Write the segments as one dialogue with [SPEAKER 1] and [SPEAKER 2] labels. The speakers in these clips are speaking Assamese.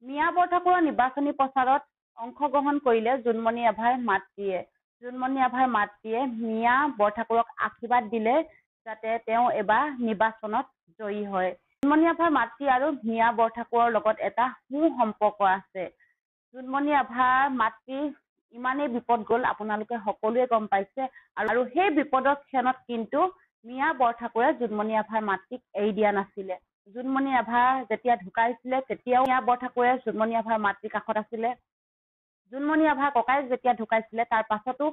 [SPEAKER 1] মিয়া বৰঠাকুৰৰ নিৰ্বাচনী প্ৰচাৰত অংশগ্ৰহণ কৰিলে জোনমণি আভাৰ মাতৃয়ে। জোনমণি আভাৰ মাতৃয়ে মিয়া বৰঠাকুৰক আশীৰ্বাদ দিলে যাতে তেওঁ এবাৰ নিৰ্বাচনত জয়ী হয়। জোনমণি আভাৰ মাতৃ আৰু মিয়া বৰঠাকুৰৰ লগত এটা সুসম্পৰ্ক আছে। জোনমণি আভাৰ মাতৃ ইমানেই বিপদ গ'ল আপোনালোকে সকলোৱে গম পাইছে আৰু সেই বিপদৰ ক্ষণত কিন্তু মিয়া বৰঠাকুৰে জোনমণি আভাৰ মাতৃক এৰি দিয়া নাছিলে। জোনমণি আভা যেতিয়া ঢুকাইছিলে তেতিয়াও মিয়া বৰঠাকুৰে জোনমণি আভাৰ মাতৃৰ কাষত আছিলে। জোনমণি আভাৰ ককাই যেতিয়া ঢুকাইছিলে তাৰ পাছতো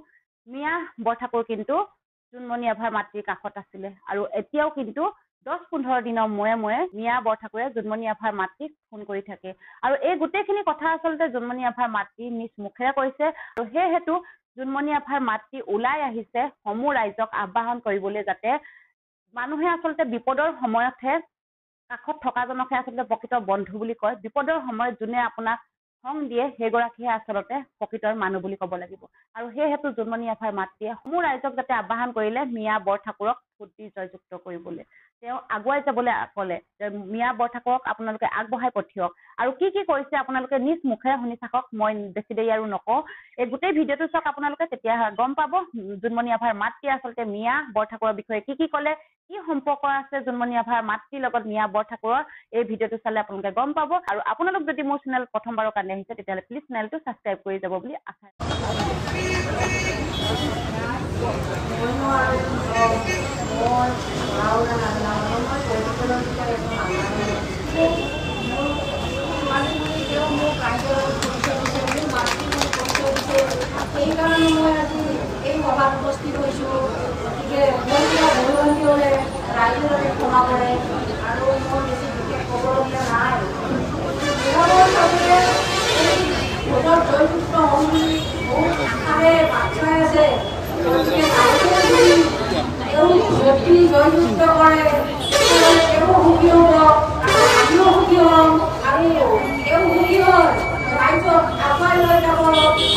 [SPEAKER 1] মিয়া বৰঠাকুৰ কিন্তু জোনমণি আভাৰ মাতৃৰ কাষত আছিলে আৰু এতিয়াও কিন্তু 10-15 দিনৰ মূৰে মূৰে মিয়া বৰঠাকুৰে জোনমণি আভাৰ মাতৃক ফোন কৰি থাকে আৰু এই গোটেইখিনি কথা আচলতে জোনমণি আভাৰ মাতৃ নিজ মুখেৰে কৈছে আৰু সেইহেতু জোনমণি আভাৰ মাতৃ ওলাই আহিছে সমূহ ৰাইজক আহ্বান কৰিবলৈ যাতে মানুহে আচলতে বিপদৰ সময়তহে কাষত থকাজনকহে আচলতে প্ৰকৃত বন্ধু বুলি কয়। বিপদৰ সময়ত যোনে আপোনাক সং দিয়ে সেইগৰাকীহে আচলতে প্ৰকৃতৰ মানুহ বুলি ক'ব লাগিব আৰু সেইহেতু জোনমণি আভাৰ মাতৃয়ে সমূহ ৰাইজক যাতে আহ্বান কৰিলে মিয়া বৰঠাকুৰক ভোট দি জয়যুক্ত কৰিবলৈ। তেওঁ আগুৱাই যাবলৈ ক'লে যে মিয়া বৰঠাকুৰক আপোনালোকে আগবঢ়াই পঠিয়াওক আৰু কি কি কৰিছে আপোনালোকে নিজ মুখেৰে শুনি থাকক। মই বেছি দেৰি আৰু নকওঁ, এই গোটেই ভিডিঅ'টো চাওক আপোনালোকে, তেতিয়া গম পাব জোনমণি আভাৰ মাতৃয়ে আচলতে মিয়া বৰঠাকুৰৰ বিষয়ে কি কি ক'লে, কি সম্পৰ্ক আছে জোনমণি আভাৰ মাতৃৰ লগত মিয়া বৰঠাকুৰৰ। এই ভিডিঅ'টো চালে আপোনালোকে গম পাব আৰু আপোনালোক যদি মোৰ চেনেল প্ৰথমবাৰৰ কাৰণে আহিছে তেতিয়াহ'লে প্লিজ চেনেলটো ছাবস্ক্ৰাইব কৰি যাব বুলি আশা
[SPEAKER 2] সেইকাৰণে মই আজি এই সভাত উপস্থিত হৈছোঁ। গতিকে ভুলভ্ৰান্তি হ'লে ৰাইজে ক্ষমা কৰে আৰু মই বেছি বিশেষ ক'বলগীয়া নাই। ভোটত জয়যুক্ত হ'ম বুলি বহুত আশাৰে বাট চাই আছে। গতিকে তেওঁ যদি জয়যুক্ত কৰে তেওঁ সুখী হ'ব আৰু আমিও সুখী হ'ম আৰু তেওঁ সুখী হয় ৰাইজক আগুৱাই লৈ যাব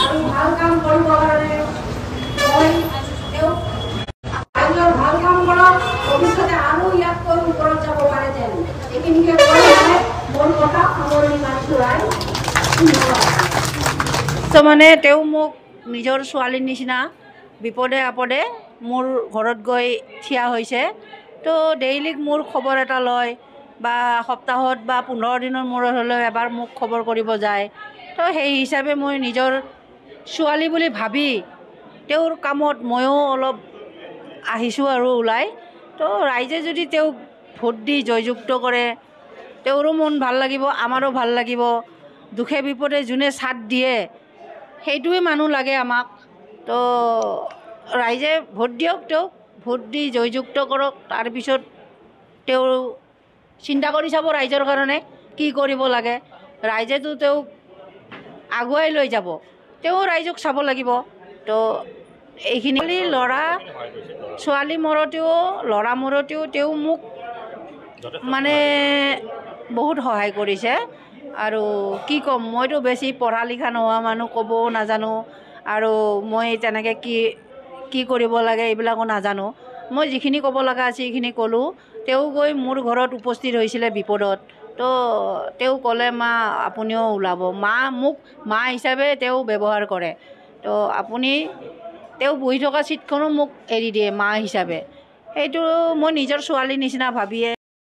[SPEAKER 2] আৰু ভাল কাম কৰিবৰ কাৰণে মই তেওঁক ৰাইজৰ ভাল কাম কৰক, ভৱিষ্যতে আৰু ইয়াতকৈ ওপৰত যাব পাৰে যেন এইখিনিকে কৈ মানে মোৰ কথা সামৰণি মাৰিছোঁ ৰাইজ।
[SPEAKER 3] মানে তেওঁ মোক নিজৰ ছোৱালীৰ নিচিনা বিপদে আপদে মোৰ ঘৰত গৈ থিয়া হৈছে। তো ডেইলি মোৰ খবৰ এটা লয় বা সপ্তাহত বা 15 দিনৰ মূৰত হ'লেও এবাৰ মোক খবৰ কৰিব যায়। তো সেই হিচাপে মই নিজৰ ছোৱালী বুলি ভাবি তেওঁৰ কামত ময়ো অলপ আহিছোঁ আৰু ওলাই। তো ৰাইজে যদি তেওঁক ভোট দি জয়যুক্ত কৰে তেওঁৰো মন ভাল লাগিব, আমাৰো ভাল লাগিব। দুখে বিপদে যোনে ছাথ দিয়ে সেইটোৱে মানুহ লাগে আমাক। তো ৰাইজে ভোট দিয়ক, তেওঁক ভোট দি জয়যুক্ত কৰক। তাৰপিছত তেওঁ চিন্তা কৰি চাব ৰাইজৰ কাৰণে কি কৰিব লাগে। ৰাইজেতো তেওঁক আগুৱাই লৈ যাব, তেওঁ ৰাইজক চাব লাগিব। তো এইখিনি ল'ৰা ছোৱালী মৰতেও ল'ৰা মৰতেও তেওঁ মোক মানে বহুত সহায় কৰিছে। আৰু কি ক'ম, মইতো বেছি পঢ়া লিখা নোহোৱা মানুহ, ক'বও নাজানো আৰু মই তেনেকৈ কি কৰিব লাগে এইবিলাকো নাজানো। মই যিখিনি ক'ব লগা আছে সেইখিনি ক'লোঁ। তেওঁ গৈ মোৰ ঘৰত উপস্থিত হৈছিলে বিপদত। তো তেওঁ ক'লে মা আপুনিও ওলাব। মোক মা হিচাপে তেওঁ ব্যৱহাৰ কৰে। তো আপুনি তেওঁ বহি থকা ছিটখনো মোক এৰি দিয়ে মা হিচাপে। সেইটো মই নিজৰ ছোৱালীৰ নিচিনা ভাবিয়ে